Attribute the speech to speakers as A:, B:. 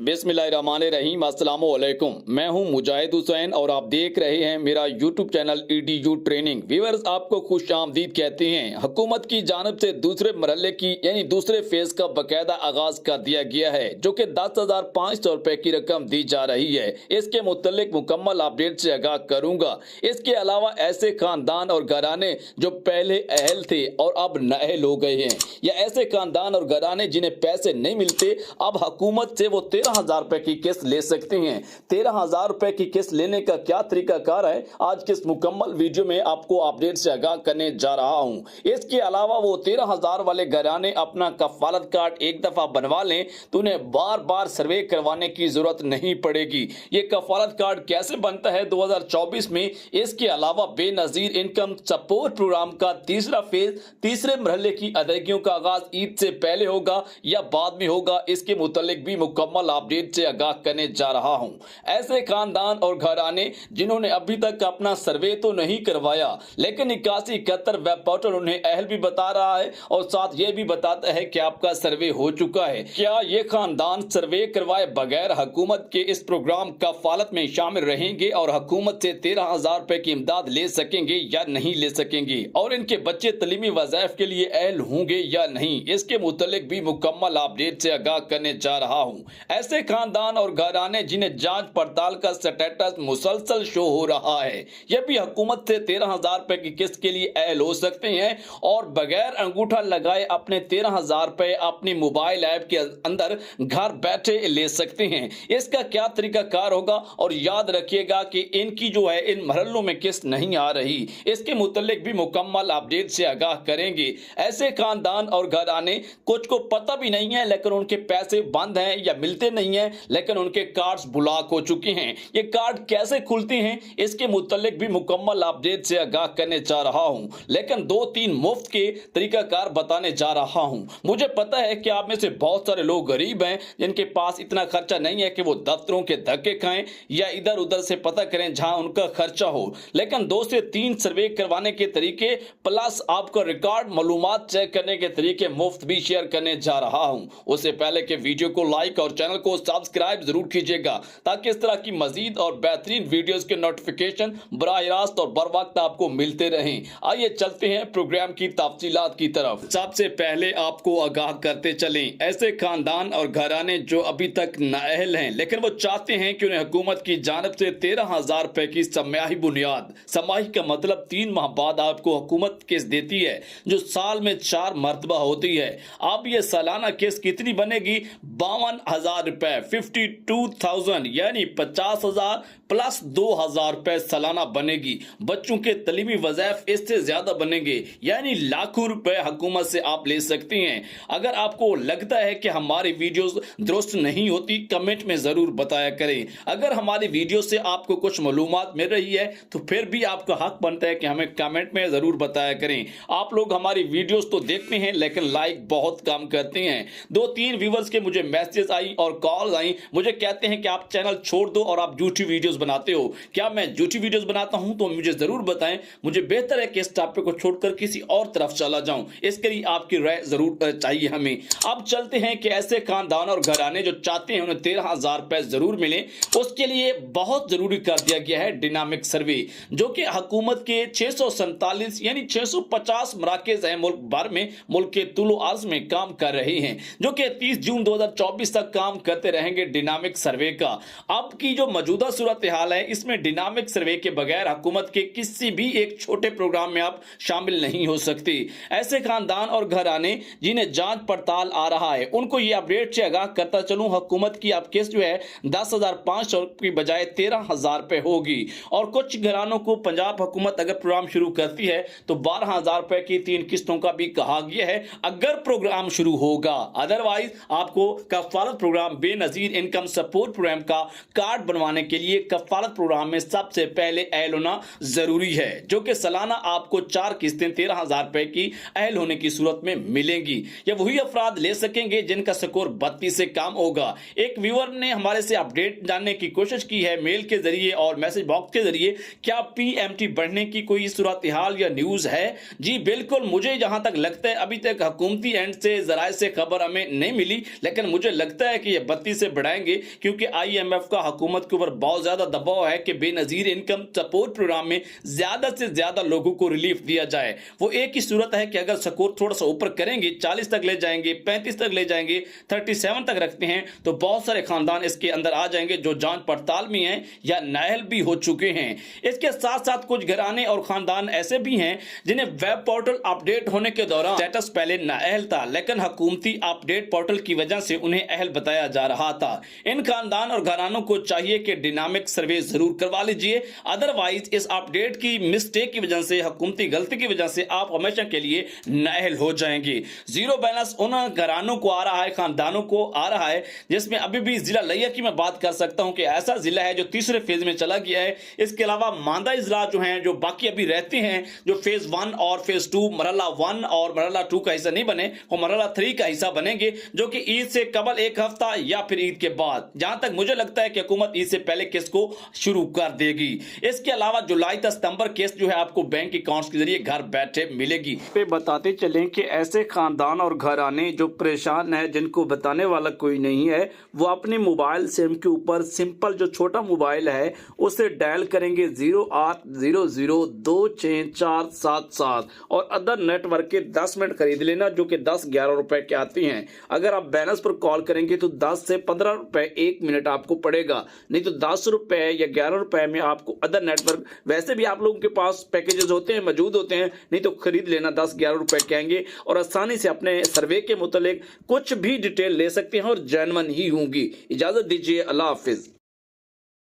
A: बिस्मिल्लाहिर्रहमानिर्रहीम, अस्सलाम वालेकुम। मैं हूं मुजाहिद हुसैन और आप देख रहे हैं मेरा YouTube channel EDU training. Viewers, आपको खुश आमदीद कहते हैं। हुकूमत की जानिब से दूसरे मरहले की यानी दूसरे फेज का बाकायदा आगाज कर दिया गया है, जो कि 10,500 रुपए की रकम दी जा रही है। इसके मुतल्लिक मुकम्मल अपडेट से आगाह करूंगा। इसके अलावा ऐसे खानदान और घराने जो पहले अहल थे और अब नाअहल हो गए हैं, या ऐसे खानदान और घराने जिन्हें पैसे नहीं मिलते, अब हुकूमत से वो 13,000 रुपए की किस्त ले सकते हैं। 13,000 रुपए की किस्त लेने का क्या तरीकाकार है, आज के इस मुकम्मल वीडियो में आपको अपडेट से आगाह करने जा रहा हूं। इसके अलावा वो 13,000 वाले घराने अपना कफालत कार्ड एक दफा बनवा लें तो उन्हें बार बार सर्वे करवाने की जरूरत नहीं पड़ेगी। ये कफालत कार्ड कैसे बनता है 2024 में? इसके अलावा बेनजीर इनकम सपोर्ट प्रोग्राम का तीसरा फेज, तीसरे मरहले की अदायगियों का आगाज ईद से पहले होगा या बाद में होगा, इसके मुतालिक भी मुकम्मल अपडेट से आगाह करने जा रहा हूं। ऐसे खानदान और घराने जिन्होंने अभी तक अपना सर्वे तो नहीं करवाया, लेकिन 8171 वेब पोर्टल उन्हें अहल भी बता रहा है और साथ ये भी बताता है कि आपका सर्वे हो चुका है। क्या ये खानदान सर्वे करवाए बगैर हुकूमत के इस प्रोग्राम कफालत में शामिल रहेंगे और हुकूमत से 13,000 रुपए की इमदाद ले सकेंगे या नहीं ले सकेंगे, और इनके बच्चे तलीमी वज़ाइफ के लिए अहल होंगे या नहीं, इसके मुतालिक भी मुकम्मल अपडेट से आगाह करने जा रहा हूं। ऐसे खानदान और घराने जिन्हें जांच पड़ताल का स्टेटस मुसलसल शो हो रहा है, यह भी हुकूमत से 13,000 रुपए की किस्त के लिए अहल हो सकते हैं और बगैर अंगूठा लगाए अपने 13,000 रुपए अपनी मोबाइल ऐप के अंदर घर बैठे ले सकते हैं। इसका क्या तरीकाकार होगा? और याद रखिएगा कि इनकी जो है इन मरहलों में किस्त नहीं आ रही, इसके मुतालिक भी मुकम्मल अपडेट से आगाह करेंगे। ऐसे खानदान और घराने कुछ को पता भी नहीं है लेकिन उनके पैसे बंद हैं या मिलते नहीं हैं, लेकिन उनके कार्ड्स ब्लॉक हो चुके हैं। ये कार्ड कैसे खुलते हैं, इसके मुतालिक भी मुकम्मल अपडेट से आगाह करने जा रहा हूं, लेकिन 2-3 मुफ्त के तरीकाकार बताने जा रहा हूं। मुझे पता है कि आप में से बहुत सारे लोग गरीब हैं जिनके पास इतना खर्चा नहीं है कि वो दफ्तरों के धक्के खाएं या इधर उधर से पता करें जहां उनका खर्चा हो, लेकिन 2 से 3 सर्वे करवाने के तरीके प्लस आपका रिकॉर्ड मालूमात चेक करने के तरीके मुफ्त भी शेयर करने जा रहा हूं। उससे पहले के वीडियो को लाइक और चैनल को सब्सक्राइब जरूर कीजिएगा ताकि इस तरह की मजीद और बेहतरीन वीडियोस के नोटिफिकेशन बराह रास्त और बर वक्त आपको मिलते रहें। आइए चलते हैं प्रोग्राम की तफसीलात की तरफ। सबसे पहले आपको आगाह करते चलें, ऐसे खानदान और घराने जो अभी तक नाअहल हैं लेकिन वो चाहते हैं कि उन्हें हुकूमत की जानिब से 13,000 रुपए की समाही बुनियाद, समाही का मतलब 3 माह बाद आपको हुकूमत किस्त देती है जो साल में 4 मरतबा होती है। अब ये सालाना किस्त कितनी बनेगी? 52,000 रुपए, 52,000 यानी 50,000 प्लस 2,000 रुपए सालाना बनेगी। बच्चों के तलीमी वज़ाइफ इससे ज्यादा बनेंगे, यानी लाखों रुपए हुकूमत से आप ले सकते हैं। अगर आपको लगता है कि हमारी वीडियोस दुरुस्त नहीं होती, कमेंट में जरूर बताया करें। अगर हमारी वीडियो से आपको कुछ मालूमात मिल रही है तो फिर भी आपका हक बनता है कि हमें कमेंट में जरूर बताया करें। आप लोग हमारी वीडियोस तो देखते हैं लेकिन लाइक बहुत कम करते हैं। 2-3 व्यूवर्स के मुझे मैसेज आई और कॉल आई, मुझे कहते हैं कि आप चैनल छोड़ दो और आप झूठी वीडियोस बनाते हो। क्या मैं झूठी वीडियोस बनाता हूं? तो मुझे जरूर बताएं। मुझे बेहतर है कि इस टॉपिक को छोड़कर किसी और तरफ चला जाऊं। इसके लिए आपकी राय जरूर चाहिए हमें। अब चलते हैं कि ऐसे खानदान और घराने जो चाहते हैं उन्हें 13,000 रुपए जरूर मिले, उसके लिए बहुत जरूरी कर दिया गया है डिनामिक सर्वे, जो कि हुकूमत के 647 यानी 650 मराकज हैं मुल्क भर में, मुल्क के तुलो अर्ज में काम कर रहे हैं, जो कि 30 जून 2024 तक काम करते रहेंगे डिनामिक सर्वे का। अब की जो मौजूदा सूरत हाल है, इसमें डिनामिक सर्वे के बगैर हुकूमत के किसी भी एक छोटे प्रोग्राम में आप शामिल नहीं हो सकते। ऐसे खानदान और घराने जिन्हें जांच पड़ताल आ रहा है, उनको ये अपडेट से आगाह करता चलूं, हुकूमत की अब किस्त जो है 10,500 की बजाय 13,000 रुपए होगी। और कुछ घरानों को पंजाब हुकूमत अगर प्रोग्राम शुरू करती है तो 12,000 रुपए की 3 किस्तों का भी कहा गया है अगर प्रोग्राम शुरू होगा। अदरवाइज आपको Kafalat program, Benazir income support program का कार्ड बनवाने के लिए कफालत प्रोग्राम में सबसे पहले अहल होना जरूरी है, जो कि सालाना आपको 4 किस्तें 13,000 रुपए की अहल होने की सूरत में मिलेंगी। ये वही अफराद ले सकेंगे जिनका स्कोर 32 से कम होगा। एक व्यूअर ने हमारे से अपडेट जानने की कोशिश की है मेल के जरिए और मैसेज बॉक्स के जरिए, क्या पीएमटी बढ़ने की कोई सूरत हाल या न्यूज है? जी बिल्कुल, मुझे जहां तक लगता है अभी तक हुकूमती एंड से जराए से खबर हमें नहीं मिली, लेकिन मुझे लगता है कि ये 32 से बढ़ाएंगे, क्योंकि IMF का हुकूमत के ऊपर बहुत ज्यादा दबाव है कि बेनजीर इनकम सपोर्ट प्रोग्राम में ज्यादा से ज्यादा लोगों को रिलीफ दिया जाए। वो एक ही सूरत है कि अगर स्कोर थोड़ा सा ऊपर करेंगे, 40 तक ले जाएंगे, 35 तक ले जाएंगे, 37 तक रखते हैं, तो बहुत सारे खानदान इसके अंदर आ जाएंगे जो जांच पड़ताल में हैं या नाअहल भी हो चुके हैं। इसके साथ साथ कुछ घराने और खानदान ऐसे भी हैं जिन्हें वेब पोर्टल अपडेट होने के दौरान स्टेटस पहले नाअहल था, लेकिन हुकूमती अपडेट पोर्टल की वजह से उन्हें अहल बताया जा रहा था। इन खानदान और घरानों को चाहिए कि डिनामिक सर्वे जरूर करवा लीजिए, अदरवाइज इस अपडेट की मिस्टेक की वजह से, हुकूमती गलती की वजह से आप हमेशा के लिए नाअहल हो जाएंगे। जीरो बैलेंस उन घरानों को आ रहा है, खानदानों को आ रहा है, जिसमें अभी भी जिला लिया की मैं बात कर सकता हूं कि ऐसा जिला है जो तीसरे फेज में चला गया है। इसके अलावा मांदा इजला जो हैं, जो बाकी अभी रहते हैं, जो फेज 1 और फेज 2 मरहला 1 और मरहला 2 का हिस्सा नहीं बने, वो मरहला 3 का हिस्सा बनेंगे, जो कि ईद से कबल एक हफ्ता या फिर ईद के बाद। जहां तक मुझे लगता है कि हुकूमत ईद से पहले केस को शुरू कर देगी। इसके अलावा जुलाई से सितंबर केस जो है आपको बैंक अकाउंट्स के जरिए घर बैठे मिलेगी। पे बताते चलें कि ऐसे खानदान और घराने जो परेशान है, जिनको बताने वाला कोई नहीं है, वो अपने मोबाइल सिम के ऊपर सिंपल जो छोटा मोबाइल है उसे डायल करेंगे 0800264777 और अदर नेटवर्क के 10 मिनट खरीद लेना, जो कि 10-11 रुपए के आते हैं। अगर आप बैलेंस पर कॉल करेंगे तो 10 से 15 रुपए 1 मिनट आपको पड़ेगा, नहीं तो 10 रुपए या 11 रुपए में आपको अदर नेटवर्क, वैसे भी आप लोगों के पास पैकेजेस होते हैं, मौजूद होते हैं, नहीं तो खरीद लेना 10-11 रुपए कहेंगे और आसानी से अपने सर्वे के मुतालिक कुछ भी डिटेल ले सकते हैं और जेन्युइन ही होंगी। इजाजत दीजिए, अल्लाह हाफिज।